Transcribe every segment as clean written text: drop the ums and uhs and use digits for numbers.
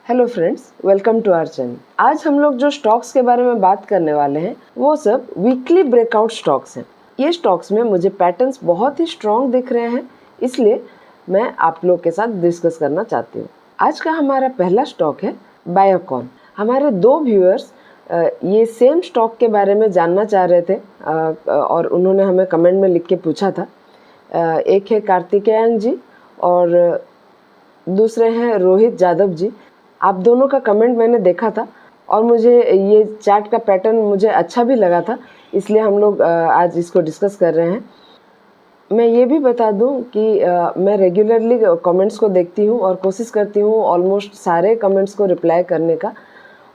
Hello friends, welcome to our channel. आज हम लोग जो स्टॉक्स के बारे में बात करने वाले हैं वो सब वीकली ब्रेकआउट स्टॉक्स हैं। ये स्टॉक्स में मुझे पैटर्न्स बहुत ही स्ट्रॉन्ग दिख रहे हैं, इसलिए मैं आप लोग के साथ डिस्कस करना चाहती हूँ। आज का हमारा पहला स्टॉक है बायोकॉन। हमारे दो व्यूअर्स ये सेम स्टॉक के बारे में जानना चाह रहे थे और उन्होंने हमें कमेंट में लिख के पूछा था। एक है कार्तिकेयन जी और दूसरे हैं रोहित यादव जी। आप दोनों का कमेंट मैंने देखा था और मुझे ये चार्ट का पैटर्न मुझे अच्छा भी लगा था, इसलिए हम लोग आज इसको डिस्कस कर रहे हैं। मैं ये भी बता दूं कि मैं रेगुलरली कमेंट्स को देखती हूँ और कोशिश करती हूँ ऑलमोस्ट सारे कमेंट्स को रिप्लाई करने का,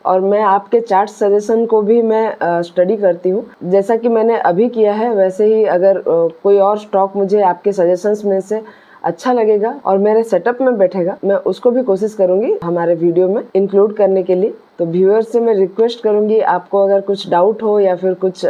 और मैं आपके चार्ट सजेशन को भी मैं स्टडी करती हूँ। जैसा कि मैंने अभी किया है वैसे ही अगर कोई और स्टॉक मुझे आपके सजेशंस में से अच्छा लगेगा और मेरे सेटअप में बैठेगा, मैं उसको भी कोशिश करूंगी हमारे वीडियो में इंक्लूड करने के लिए। तो व्यूअर्स से मैं रिक्वेस्ट करूंगी, आपको अगर कुछ डाउट हो या फिर कुछ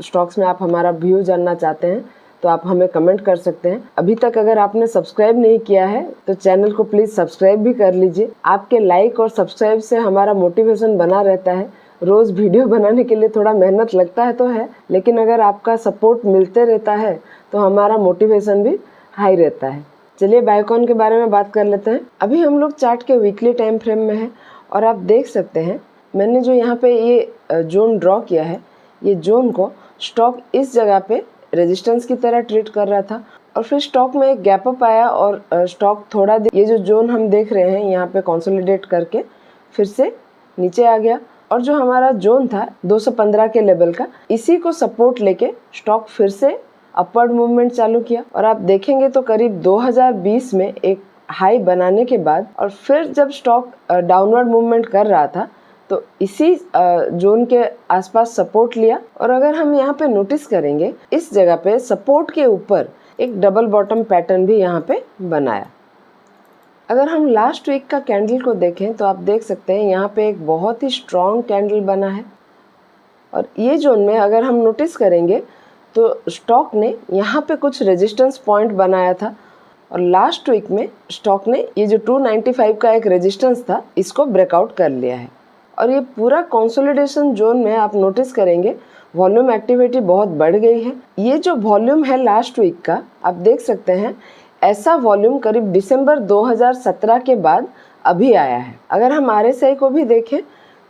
स्टॉक्स में आप हमारा व्यू जानना चाहते हैं तो आप हमें कमेंट कर सकते हैं। अभी तक अगर आपने सब्सक्राइब नहीं किया है तो चैनल को प्लीज सब्सक्राइब भी कर लीजिए। आपके लाइक और सब्सक्राइब से हमारा मोटिवेशन बना रहता है। रोज वीडियो बनाने के लिए थोड़ा मेहनत लगता है तो है, लेकिन अगर आपका सपोर्ट मिलते रहता है तो हमारा मोटिवेशन भी हाई रहता है। चलिए बायोकॉन के बारे में बात कर लेते हैं। अभी हम लोग चार्ट के वीकली टाइम फ्रेम में हैं और आप देख सकते हैं मैंने जो यहाँ पे ये जोन ड्रॉ किया है, ये जोन को स्टॉक इस जगह पे रेजिस्टेंस की तरह ट्रीट कर रहा था और फिर स्टॉक में एक गैप अप आया और स्टॉक थोड़ा ये जो जोन हम देख रहे हैं यहाँ पे कंसोलिडेट करके फिर से नीचे आ गया और जो हमारा जोन था 215 के लेवल का, इसी को सपोर्ट लेके स्टॉक फिर से अपवर्ड मूवमेंट चालू किया और आप देखेंगे तो करीब 2020 में एक हाई बनाने के बाद और फिर जब स्टॉक डाउनवर्ड मूवमेंट कर रहा था तो इसी जोन के आसपास सपोर्ट लिया। और अगर हम यहाँ पे नोटिस करेंगे इस जगह पे सपोर्ट के ऊपर एक डबल बॉटम पैटर्न भी यहाँ पे बनाया। अगर हम लास्ट वीक का कैंडल को देखें तो आप देख सकते हैं यहाँ पे एक बहुत ही स्ट्रॉन्ग कैंडल बना है और ये जोन में अगर हम नोटिस करेंगे तो स्टॉक ने यहाँ पे कुछ रेजिस्टेंस पॉइंट बनाया था और लास्ट वीक में स्टॉक ने ये जो 295 का एक रेजिस्टेंस था इसको ब्रेकआउट कर लिया है और ये पूरा कंसोलिडेशन जोन में आप नोटिस करेंगे वॉल्यूम एक्टिविटी बहुत बढ़ गई है। ये जो वॉल्यूम है लास्ट वीक का आप देख सकते हैं, ऐसा वॉल्यूम करीब दिसंबर 2017 के बाद अभी आया है। अगर हम RSI को भी देखें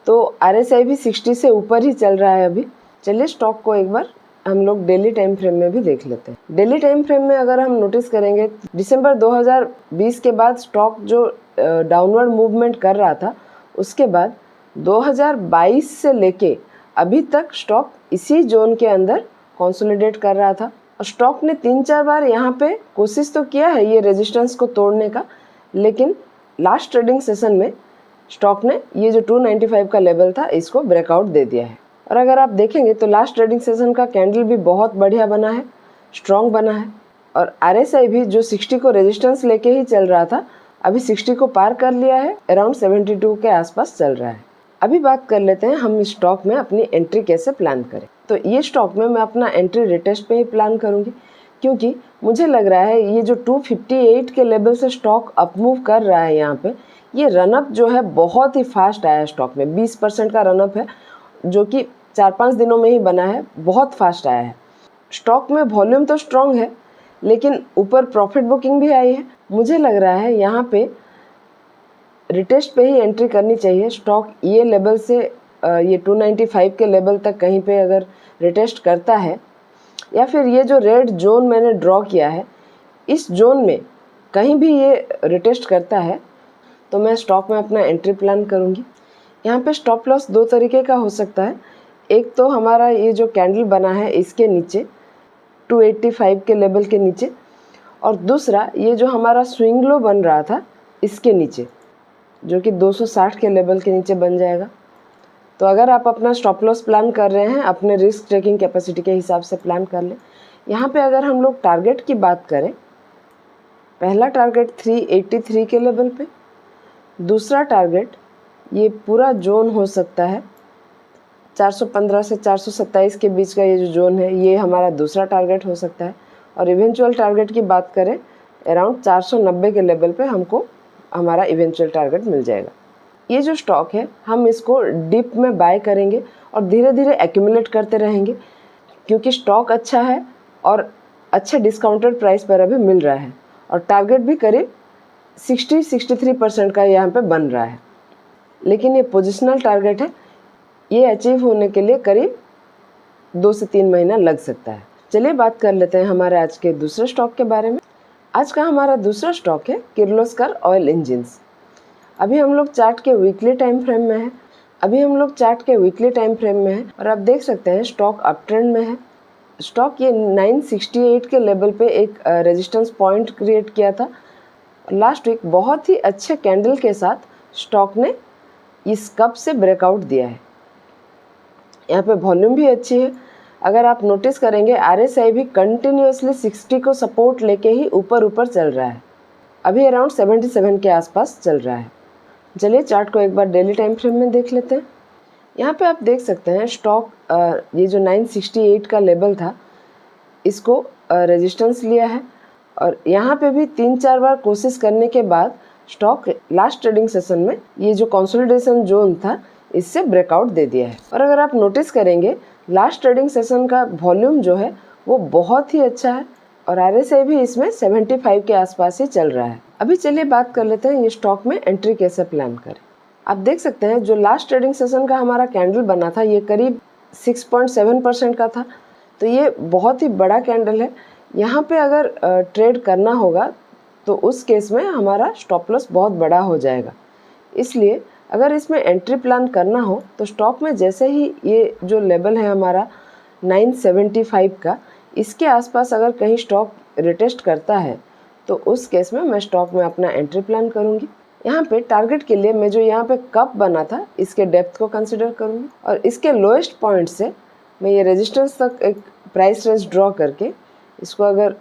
तो RSI भी 60 से ऊपर ही चल रहा है अभी। चलिए स्टॉक को एक बार हम लोग डेली टाइम फ्रेम में भी देख लेते हैं। डेली टाइम फ्रेम में अगर हम नोटिस करेंगे दिसंबर 2020 के बाद स्टॉक जो डाउनवर्ड मूवमेंट कर रहा था, उसके बाद 2022 से लेके अभी तक स्टॉक इसी जोन के अंदर कंसोलिडेट कर रहा था और स्टॉक ने 3-4 बार यहाँ पे कोशिश तो किया है ये रेजिस्टेंस को तोड़ने का, लेकिन लास्ट ट्रेडिंग सेशन में स्टॉक ने ये जो 295 का लेवल था इसको ब्रेकआउट दे दिया है। और अगर आप देखेंगे तो लास्ट ट्रेडिंग सेशन का कैंडल भी बहुत बढ़िया बना है, स्ट्रॉन्ग बना है और RSI भी जो 60 को रेजिस्टेंस लेके ही चल रहा था अभी 60 को पार कर लिया है, अराउंड 72 के आसपास चल रहा है। अभी बात कर लेते हैं हम इस स्टॉक में अपनी एंट्री कैसे प्लान करें। तो ये स्टॉक में मैं अपना एंट्री रिटेस्ट पे ही प्लान करूंगी, क्योंकि मुझे लग रहा है ये जो 258 के लेवल से स्टॉक अपमूव कर रहा है, यहाँ पे ये रनअप जो है बहुत ही फास्ट आया है। स्टॉक में 20% का रनअप है जो कि 4-5 दिनों में ही बना है, बहुत फास्ट आया है। स्टॉक में वॉल्यूम तो स्ट्रॉन्ग है लेकिन ऊपर प्रॉफिट बुकिंग भी आई है। मुझे लग रहा है यहाँ पे रिटेस्ट पे ही एंट्री करनी चाहिए। स्टॉक ये लेवल से ये 295 के लेवल तक कहीं पे अगर रिटेस्ट करता है या फिर ये जो रेड जोन मैंने ड्रॉ किया है इस जोन में कहीं भी ये रिटेस्ट करता है तो मैं स्टॉक में अपना एंट्री प्लान करूँगी। यहाँ पे स्टॉप लॉस दो तरीके का हो सकता है। एक तो हमारा ये जो कैंडल बना है इसके नीचे 285 के लेवल के नीचे, और दूसरा ये जो हमारा स्विंग लो बन रहा था इसके नीचे जो कि 260 के लेवल के नीचे बन जाएगा। तो अगर आप अपना स्टॉप लॉस प्लान कर रहे हैं अपने रिस्क टेकिंग कैपेसिटी के हिसाब से प्लान कर लें। यहाँ पे अगर हम लोग टारगेट की बात करें, पहला टारगेट 383 के लेवल पे, दूसरा टारगेट ये पूरा जोन हो सकता है 415 से 427 के बीच का ये जो जोन है ये हमारा दूसरा टारगेट हो सकता है, और इवेंचुअल टारगेट की बात करें अराउंड 490 के लेवल पे हमको हमारा इवेंचुअल टारगेट मिल जाएगा। ये जो स्टॉक है हम इसको डिप में बाय करेंगे और धीरे धीरे एक्यूमुलेट करते रहेंगे, क्योंकि स्टॉक अच्छा है और अच्छे डिस्काउंटेड प्राइस पर अभी मिल रहा है और टारगेट भी करीब 60-63% का यहाँ पे बन रहा है। लेकिन ये पोजिशनल टारगेट है, ये अचीव होने के लिए करीब 2 से 3 महीना लग सकता है। चलिए बात कर लेते हैं हमारे आज के दूसरे स्टॉक के बारे में। आज का हमारा दूसरा स्टॉक है किर्लोस्कर ऑयल इंजिन्स। अभी हम लोग चार्ट के वीकली टाइम फ्रेम में है और आप देख सकते हैं स्टॉक अप ट्रेंड में है। स्टॉक ये 968 के लेवल पे एक रेजिस्टेंस पॉइंट क्रिएट किया था। लास्ट वीक बहुत ही अच्छे कैंडल के साथ स्टॉक ने इस कप से ब्रेकआउट दिया है। यहाँ पे वॉल्यूम भी अच्छी है। अगर आप नोटिस करेंगे RSI भी कंटिन्यूसली 60 को सपोर्ट लेके ही ऊपर चल रहा है। अभी अराउंड 77 के आसपास चल रहा है। चलिए चार्ट को एक बार डेली टाइम फ्रेम में देख लेते हैं। यहाँ पे आप देख सकते हैं स्टॉक ये जो 968 का लेवल था इसको रेजिस्टेंस लिया है और यहाँ पे भी 3-4 बार कोशिश करने के बाद स्टॉक लास्ट ट्रेडिंग सेशन में ये जो कंसोलिडेशन जोन था इससे ब्रेकआउट दे दिया है। और अगर आप नोटिस करेंगे लास्ट ट्रेडिंग सेशन का वॉल्यूम जो है वो बहुत ही अच्छा है और RSI भी इसमें 75 के आसपास ही चल रहा है। अभी चलिए बात कर लेते हैं ये स्टॉक में एंट्री कैसे प्लान करें। आप देख सकते हैं जो लास्ट ट्रेडिंग सेशन का हमारा कैंडल बना था ये करीब 6.7% का था, तो ये बहुत ही बड़ा कैंडल है। यहाँ पे अगर ट्रेड करना होगा तो उस केस में हमारा स्टॉप लॉस बहुत बड़ा हो जाएगा। इसलिए अगर इसमें एंट्री प्लान करना हो तो स्टॉक में जैसे ही ये जो लेवल है हमारा 975 का, इसके आसपास अगर कहीं स्टॉक रिटेस्ट करता है तो उस केस में मैं स्टॉक में अपना एंट्री प्लान करूँगी। यहाँ पे टारगेट के लिए मैं जो यहाँ पे कप बना था इसके डेप्थ को कंसिडर करूँगी और इसके लोएस्ट पॉइंट से मैं ये रेजिस्टेंस तक एक प्राइस रेंज ड्रॉ करके इसको अगर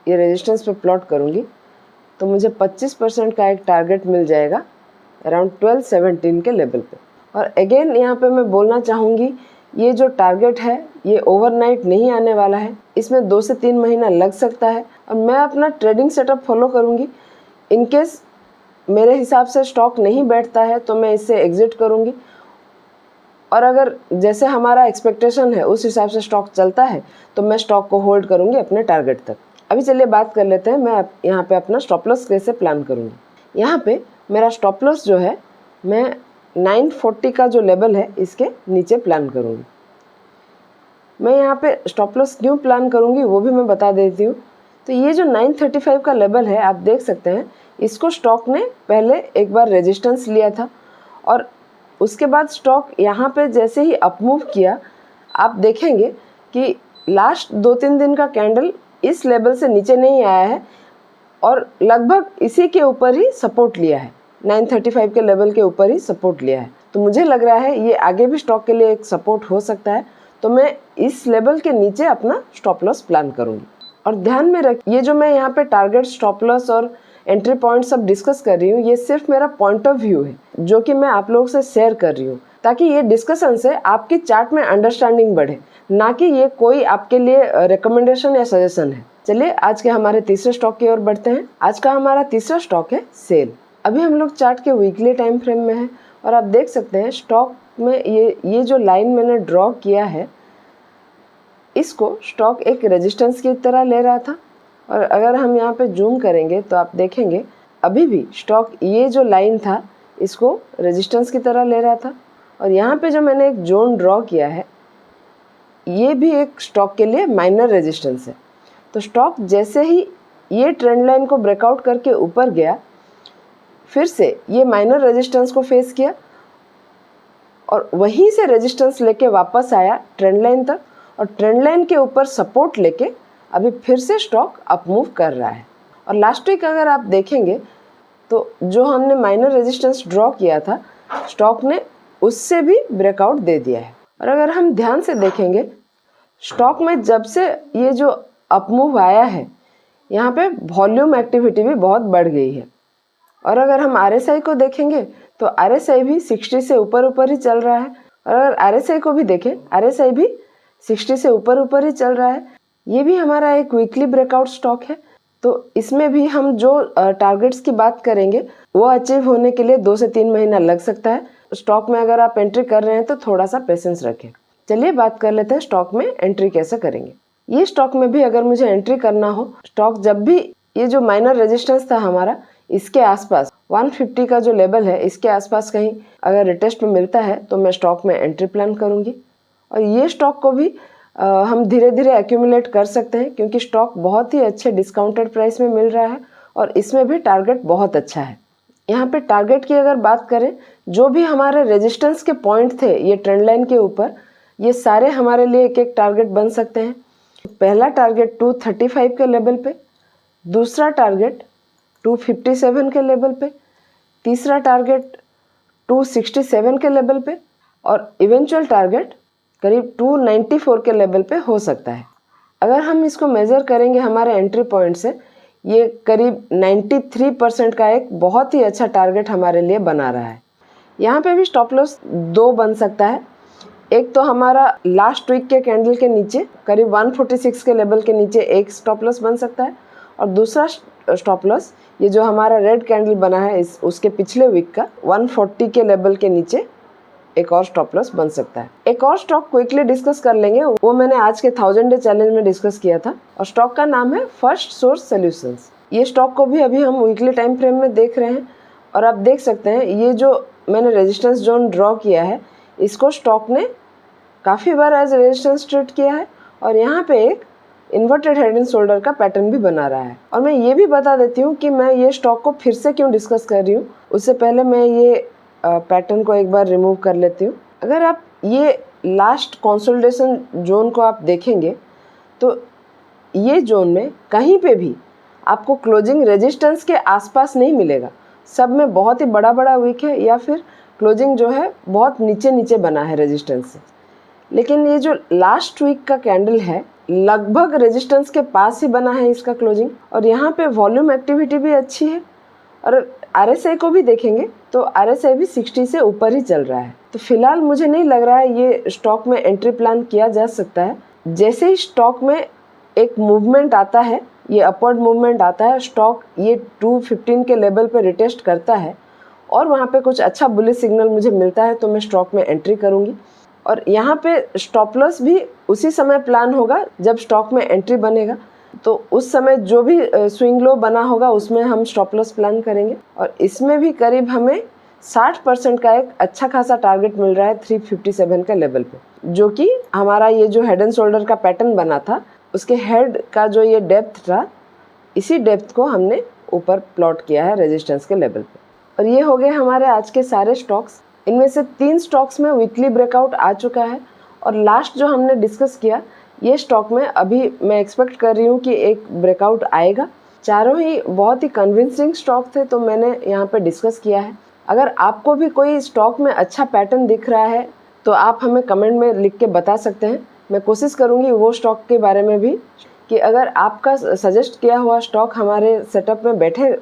ये रेजिस्टेंस पे प्लॉट करूँगी तो मुझे 25% का एक टारगेट मिल जाएगा अराउंड 12-17 के लेवल पे। और अगेन यहाँ पे मैं बोलना चाहूँगी ये जो टारगेट है ये ओवरनाइट नहीं आने वाला है, इसमें 2 से 3 महीना लग सकता है और मैं अपना ट्रेडिंग सेटअप फॉलो करूँगी। इनकेस मेरे हिसाब से स्टॉक नहीं बैठता है तो मैं इससे एग्जिट करूँगी और अगर जैसे हमारा एक्सपेक्टेशन है उस हिसाब से स्टॉक चलता है तो मैं स्टॉक को होल्ड करूँगी अपने टारगेट तक। अभी चलिए बात कर लेते हैं मैं यहाँ पे अपना स्टॉप लॉस कैसे प्लान करूँगी। यहाँ पे मेरा स्टॉप लॉस जो है मैं 940 का जो लेवल है इसके नीचे प्लान करूँगी। मैं यहाँ पे स्टॉप लॉस क्यों प्लान करूँगी वो भी मैं बता देती हूँ। तो ये जो 935 का लेवल है आप देख सकते हैं इसको स्टॉक ने पहले एक बार रेजिस्टेंस लिया था और उसके बाद स्टॉक यहाँ पे जैसे ही अपमूव किया आप देखेंगे कि लास्ट 2-3 दिन का कैंडल इस लेवल से नीचे नहीं आया है और लगभग इसी के ऊपर ही सपोर्ट लिया है, 935 के लेवल के ऊपर ही सपोर्ट लिया है। तो मुझे लग रहा है ये आगे भी स्टॉक के लिए एक सपोर्ट हो सकता है, तो मैं इस लेवल के नीचे अपना स्टॉप लॉस प्लान करूँगी। और ध्यान में रख ये जो मैं यहाँ पे टारगेट, स्टॉप लॉस और एंट्री पॉइंट सब डिस्कस कर रही हूँ ये सिर्फ मेरा पॉइंट ऑफ व्यू है जो कि मैं आप लोगों से शेयर कर रही हूँ ताकि ये डिस्कशन से आपकी चार्ट में अंडरस्टैंडिंग बढ़े, ना कि ये कोई आपके लिए रिकमेंडेशन या सजेशन है। चलिए आज के हमारे तीसरे स्टॉक की ओर बढ़ते हैं। आज का हमारा तीसरा स्टॉक है सेल। अभी हम लोग चार्ट के वीकली टाइम फ्रेम में हैं और आप देख सकते हैं स्टॉक में ये जो लाइन मैंने ड्रॉ किया है इसको स्टॉक एक रेजिस्टेंस की तरह ले रहा था और अगर हम यहाँ पे जूम करेंगे तो आप देखेंगे अभी भी स्टॉक ये जो लाइन था इसको रेजिस्टेंस की तरह ले रहा था और यहाँ पे जो मैंने एक जोन ड्रॉ किया है ये भी एक स्टॉक के लिए माइनर रेजिस्टेंस है। तो स्टॉक जैसे ही ये ट्रेंड लाइन को ब्रेकआउट करके ऊपर गया फिर से ये माइनर रेजिस्टेंस को फेस किया और वहीं से रेजिस्टेंस लेके वापस आया ट्रेंड लाइन तक और ट्रेंड लाइन के ऊपर सपोर्ट लेके अभी फिर से स्टॉक अपमूव कर रहा है। और लास्ट वीक अगर आप देखेंगे तो जो हमने माइनर रेजिस्टेंस ड्रॉ किया था स्टॉक ने उससे भी ब्रेकआउट दे दिया है। और अगर हम ध्यान से देखेंगे स्टॉक में जब से ये जो अपमूव आया है यहाँ पे वॉल्यूम एक्टिविटी भी बहुत बढ़ गई है। और अगर हम RSI को देखेंगे तो RSI भी 60 से ऊपर ही चल रहा है और अगर RSI को भी देखें RSI भी 60 से ऊपर ही चल रहा है। ये भी हमारा एक वीकली ब्रेकआउट स्टॉक है। तो इसमें भी हम जो टारगेट्स की बात करेंगे वो अचीव होने के लिए 2 से 3 महीना लग सकता है। स्टॉक में अगर आप एंट्री कर रहे हैं तो थोड़ा सा पेशेंस रखें। चलिए बात कर लेते हैं स्टॉक में एंट्री कैसे करेंगे। ये स्टॉक में भी अगर मुझे एंट्री करना हो, स्टॉक जब भी ये जो माइनर रेजिस्टेंस था हमारा, इसके आसपास 150 का जो लेवल है, इसके आसपास कहीं अगर रिटेस्ट में मिलता है तो मैं स्टॉक में एंट्री प्लान करूंगी। और ये स्टॉक को भी हम धीरे धीरे एक्यूमुलेट कर सकते हैं क्योंकि स्टॉक बहुत ही अच्छे डिस्काउंटेड प्राइस में मिल रहा है और इसमें भी टारगेट बहुत अच्छा है। यहाँ पे टारगेट की अगर बात करें, जो भी हमारे रेजिस्टेंस के पॉइंट थे ये ट्रेंड लाइन के ऊपर, ये सारे हमारे लिए एक एक टारगेट बन सकते हैं। पहला टारगेट 235 के लेवल पे, दूसरा टारगेट 257 के लेवल पे, तीसरा टारगेट 267 के लेवल पे और इवेंचुअल टारगेट करीब 294 के लेवल पे हो सकता है। अगर हम इसको मेज़र करेंगे हमारे एंट्री पॉइंट से, ये करीब 93% का एक बहुत ही अच्छा टारगेट हमारे लिए बना रहा है। यहाँ पे भी स्टॉप लॉस 2 बन सकता है। एक तो हमारा लास्ट वीक के कैंडल के नीचे करीब 146 के लेवल के नीचे एक स्टॉप लॉस बन सकता है और दूसरा स्टॉप लॉस ये जो हमारा रेड कैंडल बना है उसके पिछले वीक का 140 के लेवल के नीचे एक और स्टॉप लॉस बन सकता है। एक और स्टॉक क्विकली डिस्कस कर लेंगे, वो मैंने आज के 1000 डे चैलेंज में डिस्कस किया था और स्टॉक का नाम है फर्स्ट सोर्स सॉल्यूशंस। ये स्टॉक को भी अभी हम वीकली टाइम फ्रेम में देख रहे हैं और आप देख सकते हैं ये जो मैंने रेजिस्टेंस जोन ड्रॉ किया है, इसको स्टॉक ने काफ़ी बार एज रेजिस्टेंस ट्रीट किया है और यहाँ पे एक इन्वर्टेड हेड एंड शोल्डर का पैटर्न भी बना रहा है। और मैं ये भी बता देती हूँ कि मैं ये स्टॉक को फिर से क्यों डिस्कस कर रही हूँ। उससे पहले मैं ये पैटर्न को एक बार रिमूव कर लेती हूँ। अगर आप ये लास्ट कंसोलिडेशन जोन को आप देखेंगे तो ये जोन में कहीं पे भी आपको क्लोजिंग रेजिस्टेंस के आसपास नहीं मिलेगा। सब में बहुत ही बड़ा बड़ा वीक है या फिर क्लोजिंग जो है बहुत नीचे नीचे बना है रेजिस्टेंस से। लेकिन ये जो लास्ट वीक का कैंडल है लगभग रेजिस्टेंस के पास ही बना है इसका क्लोजिंग और यहाँ पे वॉल्यूम एक्टिविटी भी अच्छी है। और RSI को भी देखेंगे तो RSI भी 60 से ऊपर ही चल रहा है। तो फिलहाल मुझे नहीं लग रहा है ये स्टॉक में एंट्री प्लान किया जा सकता है। जैसे ही स्टॉक में एक मूवमेंट आता है, ये अपवर्ड मूवमेंट आता है, स्टॉक ये 215 के लेवल पे रिटेस्ट करता है और वहाँ पे कुछ अच्छा बुलिश सिग्नल मुझे मिलता है तो मैं स्टॉक में एंट्री करूँगी। और यहाँ पे स्टॉप लॉस भी उसी समय प्लान होगा जब स्टॉक में एंट्री बनेगा, तो उस समय जो भी स्विंग लो बना होगा उसमें हम स्टॉप लॉस प्लान करेंगे। और इसमें भी करीब हमें 60% का एक अच्छा खासा टारगेट मिल रहा है 357 का लेवल पे, जो कि हमारा ये जो हेड एंड शोल्डर का पैटर्न बना था उसके हेड का जो ये डेप्थ था, इसी डेप्थ को हमने ऊपर प्लॉट किया है रेजिस्टेंस के लेवल पे। और ये हो गए हमारे आज के सारे स्टॉक्स। इनमें से 3 स्टॉक्स में वीकली ब्रेकआउट आ चुका है और लास्ट जो हमने डिस्कस किया ये स्टॉक में अभी मैं एक्सपेक्ट कर रही हूँ कि एक ब्रेकआउट आएगा। चारों ही बहुत ही कन्विंसिंग स्टॉक थे तो मैंने यहाँ पे डिस्कस किया है। अगर आपको भी कोई स्टॉक में अच्छा पैटर्न दिख रहा है तो आप हमें कमेंट में लिख के बता सकते हैं। मैं कोशिश करूँगी वो स्टॉक के बारे में भी कि अगर आपका सजेस्ट किया हुआ स्टॉक हमारे सेटअप में बैठे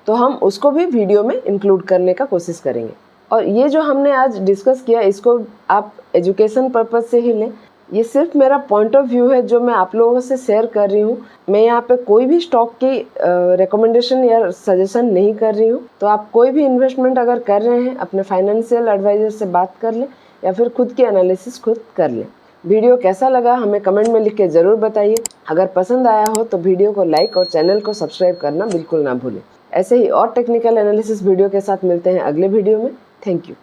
तो हम उसको भी वीडियो में इंक्लूड करने का कोशिश करेंगे। और ये जो हमने आज डिस्कस किया इसको आप एजुकेशन पर्पज़ से ही लें। ये सिर्फ मेरा पॉइंट ऑफ व्यू है जो मैं आप लोगों से शेयर कर रही हूँ। मैं यहाँ पे कोई भी स्टॉक की रिकमेंडेशन या सजेशन नहीं कर रही हूँ। तो आप कोई भी इन्वेस्टमेंट अगर कर रहे हैं अपने फाइनेंशियल एडवाइज़र से बात कर लें या फिर खुद की एनालिसिस खुद कर लें। वीडियो कैसा लगा हमें कमेंट में लिख के ज़रूर बताइए। अगर पसंद आया हो तो वीडियो को लाइक और चैनल को सब्सक्राइब करना बिल्कुल ना भूलें। ऐसे ही और टेक्निकल एनालिसिस वीडियो के साथ मिलते हैं अगले वीडियो में। Thank you.